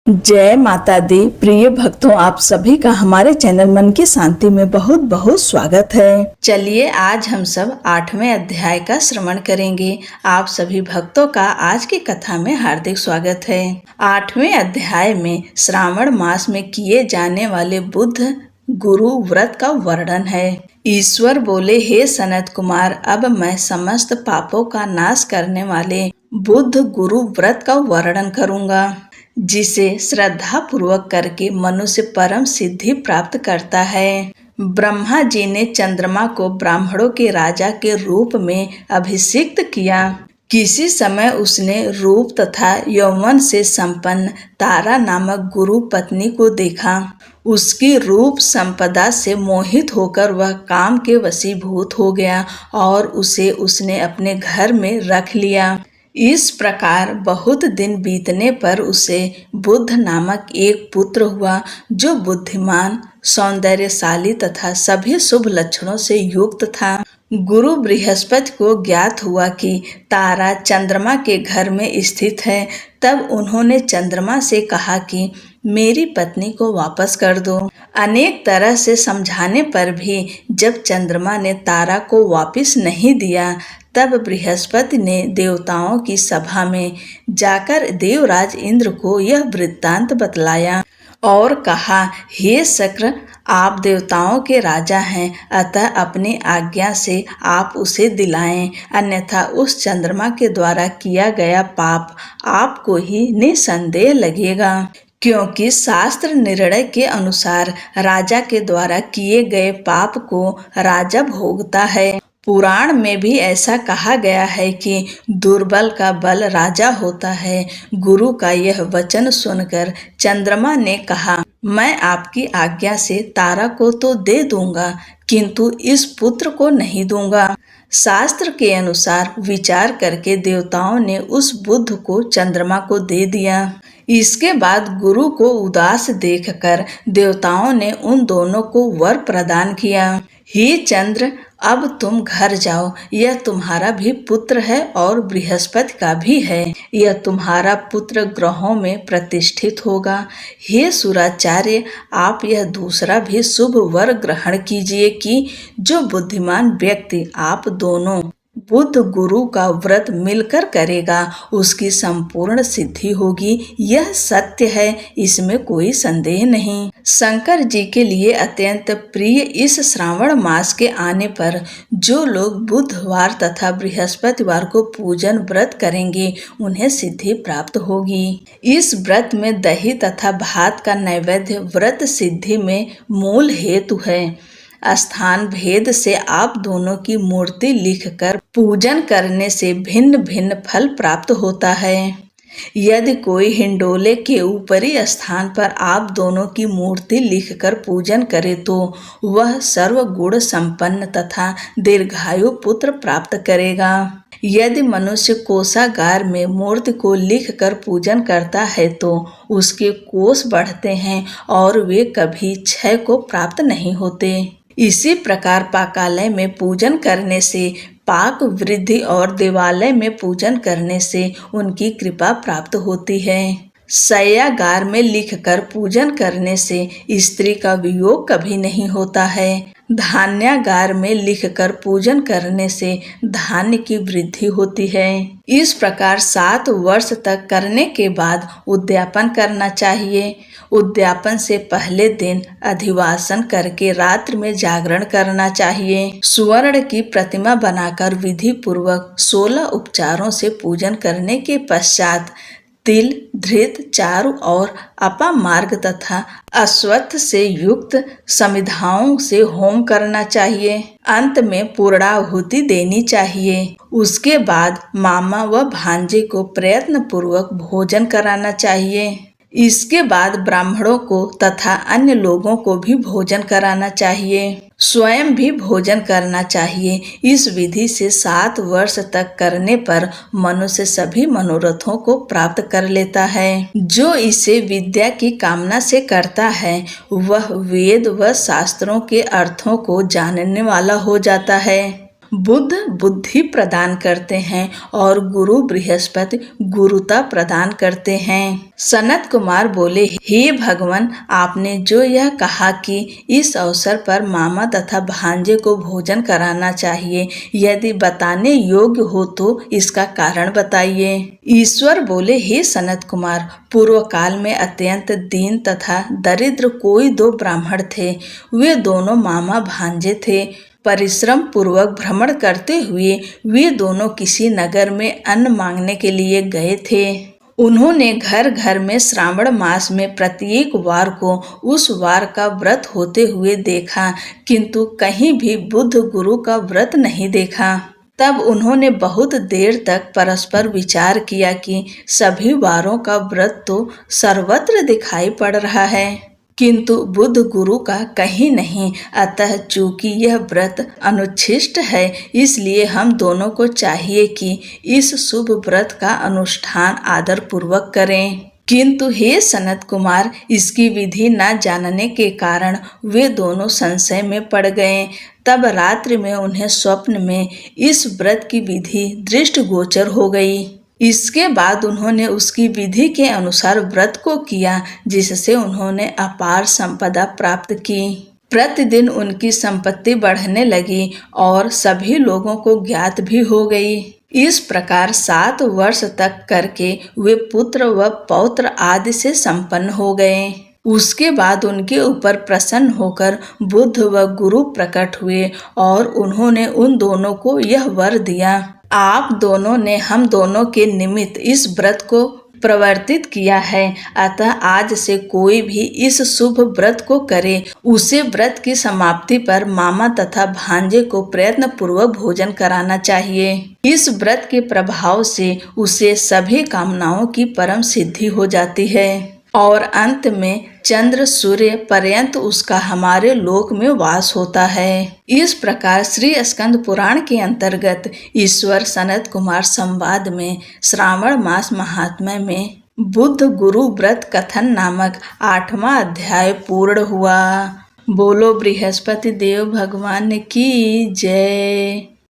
जय माता दी। प्रिय भक्तों, आप सभी का हमारे चैनल मन की शांति में बहुत बहुत स्वागत है। चलिए आज हम सब 8वें अध्याय का श्रवण करेंगे। आप सभी भक्तों का आज की कथा में हार्दिक स्वागत है। 8वें अध्याय में श्रावण मास में किए जाने वाले बुद्ध गुरु व्रत का वर्णन है। ईश्वर बोले, हे सनत कुमार, अब मैं समस्त पापों का नाश करने वाले बुद्ध गुरु व्रत का वर्णन करूंगा, जिसे श्रद्धा पूर्वक करके मनुष्य परम सिद्धि प्राप्त करता है। ब्रह्मा जी ने चंद्रमा को ब्राह्मणों के राजा के रूप में अभिषिक्त किया। किसी समय उसने रूप तथा यौवन से संपन्न तारा नामक गुरु पत्नी को देखा। उसकी रूप संपदा से मोहित होकर वह काम के वशीभूत हो गया और उसे उसने अपने घर में रख लिया। इस प्रकार बहुत दिन बीतने पर उसे बुद्ध नामक एक पुत्र हुआ, जो बुद्धिमान, सौंदर्यशाली तथा सभी शुभ लक्षणों से युक्त था। गुरु बृहस्पति को ज्ञात हुआ कि तारा चंद्रमा के घर में स्थित है। तब उन्होंने चंद्रमा से कहा कि मेरी पत्नी को वापस कर दो। अनेक तरह से समझाने पर भी जब चंद्रमा ने तारा को वापस नहीं दिया, तब बृहस्पति ने देवताओं की सभा में जाकर देवराज इंद्र को यह वृत्तांत बतलाया और कहा, हे शक्र, आप देवताओं के राजा हैं, अतः अपनी आज्ञा से आप उसे दिलाएं, अन्यथा उस चंद्रमा के द्वारा किया गया पाप आपको ही निसंदेह लगेगा। क्योंकि शास्त्र निर्णय के अनुसार राजा के द्वारा किए गए पाप को राजा भोगता है। पुराण में भी ऐसा कहा गया है कि दुर्बल का बल राजा होता है। गुरु का यह वचन सुनकर चंद्रमा ने कहा, मैं आपकी आज्ञा से तारा को तो दे दूंगा, किंतु इस पुत्र को नहीं दूंगा। शास्त्र के अनुसार विचार करके देवताओं ने उस बुद्ध को चंद्रमा को दे दिया। इसके बाद गुरु को उदास देखकर देवताओं ने उन दोनों को वर प्रदान किया। हे चंद्र, अब तुम घर जाओ। यह तुम्हारा भी पुत्र है और बृहस्पति का भी है। यह तुम्हारा पुत्र ग्रहों में प्रतिष्ठित होगा। हे सुराचार्य, आप यह दूसरा भी शुभ वर ग्रहण कीजिए कि जो बुद्धिमान व्यक्ति आप दोनों बुद्ध गुरु का व्रत मिलकर करेगा, उसकी संपूर्ण सिद्धि होगी। यह सत्य है, इसमें कोई संदेह नहीं। शंकर जी के लिए अत्यंत प्रिय इस श्रावण मास के आने पर जो लोग बुधवार तथा बृहस्पतिवार को पूजन व्रत करेंगे, उन्हें सिद्धि प्राप्त होगी। इस व्रत में दही तथा भात का नैवेद्य व्रत सिद्धि में मूल हेतु है। स्थान भेद से आप दोनों की मूर्ति लिखकर पूजन करने से भिन्न भिन्न फल प्राप्त होता है। यदि कोई हिंडोले के ऊपरी स्थान पर आप दोनों की मूर्ति लिखकर पूजन करे तो वह सर्वगुण संपन्न तथा दीर्घायु पुत्र प्राप्त करेगा। यदि मनुष्य कोषागार में मूर्ति को लिखकर पूजन करता है तो उसके कोष बढ़ते हैं और वे कभी क्षय को प्राप्त नहीं होते। इसी प्रकार पाकालय में पूजन करने से पाक वृद्धि और देवालय में पूजन करने से उनकी कृपा प्राप्त होती है। शय्यागार में लिखकर पूजन करने से स्त्री का वियोग कभी नहीं होता है। धान्यागार में लिखकर पूजन करने से धान्य की वृद्धि होती है। इस प्रकार 7 वर्ष तक करने के बाद उद्यापन करना चाहिए। उद्यापन से पहले दिन अधिवासन करके रात्रि में जागरण करना चाहिए। सुवर्ण की प्रतिमा बनाकर विधि पूर्वक 16 उपचारों से पूजन करने के पश्चात तिल, धृत, चारु और अपामार्ग तथा अश्वत्थ से युक्त समिधाओं से होम करना चाहिए। अंत में पूर्णाहुति देनी चाहिए। उसके बाद मामा व भांजे को प्रयत्न पूर्वक भोजन कराना चाहिए। इसके बाद ब्राह्मणों को तथा अन्य लोगों को भी भोजन कराना चाहिए। स्वयं भी भोजन करना चाहिए। इस विधि से 7 वर्ष तक करने पर मनुष्य सभी मनोरथों को प्राप्त कर लेता है। जो इसे विद्या की कामना से करता है, वह वेद व शास्त्रों के अर्थों को जानने वाला हो जाता है। बुध बुद्धि प्रदान करते हैं और गुरु बृहस्पति गुरुता प्रदान करते हैं। सनत कुमार बोले, हे भगवान, आपने जो यह कहा कि इस अवसर पर मामा तथा भांजे को भोजन कराना चाहिए, यदि बताने योग्य हो तो इसका कारण बताइए। ईश्वर बोले, हे सनत कुमार, पूर्व काल में अत्यंत दीन तथा दरिद्र कोई दो ब्राह्मण थे। वे दोनों मामा भांजे थे। परिश्रम पूर्वक भ्रमण करते हुए वे दोनों किसी नगर में अन्न मांगने के लिए गए थे। उन्होंने घर घर में श्रावण मास में प्रत्येक वार को उस वार का व्रत होते हुए देखा, किंतु कहीं भी बुद्ध गुरु का व्रत नहीं देखा। तब उन्होंने बहुत देर तक परस्पर विचार किया कि सभी वारों का व्रत तो सर्वत्र दिखाई पड़ रहा है, किंतु बुद्ध गुरु का कहीं नहीं। अतः चूंकि यह व्रत अनुच्छिष्ट है, इसलिए हम दोनों को चाहिए कि इस शुभ व्रत का अनुष्ठान आदर पूर्वक करें। किंतु हे सनत कुमार, इसकी विधि न जानने के कारण वे दोनों संशय में पड़ गए। तब रात्रि में उन्हें स्वप्न में इस व्रत की विधि दृष्टिगोचर हो गई। इसके बाद उन्होंने उसकी विधि के अनुसार व्रत को किया, जिससे उन्होंने अपार संपदा प्राप्त की। प्रतिदिन उनकी संपत्ति बढ़ने लगी और सभी लोगों को ज्ञात भी हो गई। इस प्रकार 7 वर्ष तक करके वे पुत्र व पौत्र आदि से संपन्न हो गए। उसके बाद उनके ऊपर प्रसन्न होकर बुद्ध व गुरु प्रकट हुए और उन्होंने उन दोनों को यह वर दिया, आप दोनों ने हम दोनों के निमित्त इस व्रत को प्रवर्तित किया है, अतः आज से कोई भी इस शुभ व्रत को करे, उसे व्रत की समाप्ति पर मामा तथा भांजे को प्रयत्न पूर्वक भोजन कराना चाहिए। इस व्रत के प्रभाव से उसे सभी कामनाओं की परम सिद्धि हो जाती है और अंत में चंद्र सूर्य पर्यंत उसका हमारे लोक में वास होता है। इस प्रकार श्री स्कंद पुराण के अंतर्गत ईश्वर सनत कुमार संवाद में श्रावण मास महात्म्य में बुद्ध गुरु व्रत कथन नामक 8वां अध्याय पूर्ण हुआ। बोलो बृहस्पति देव भगवान की जय।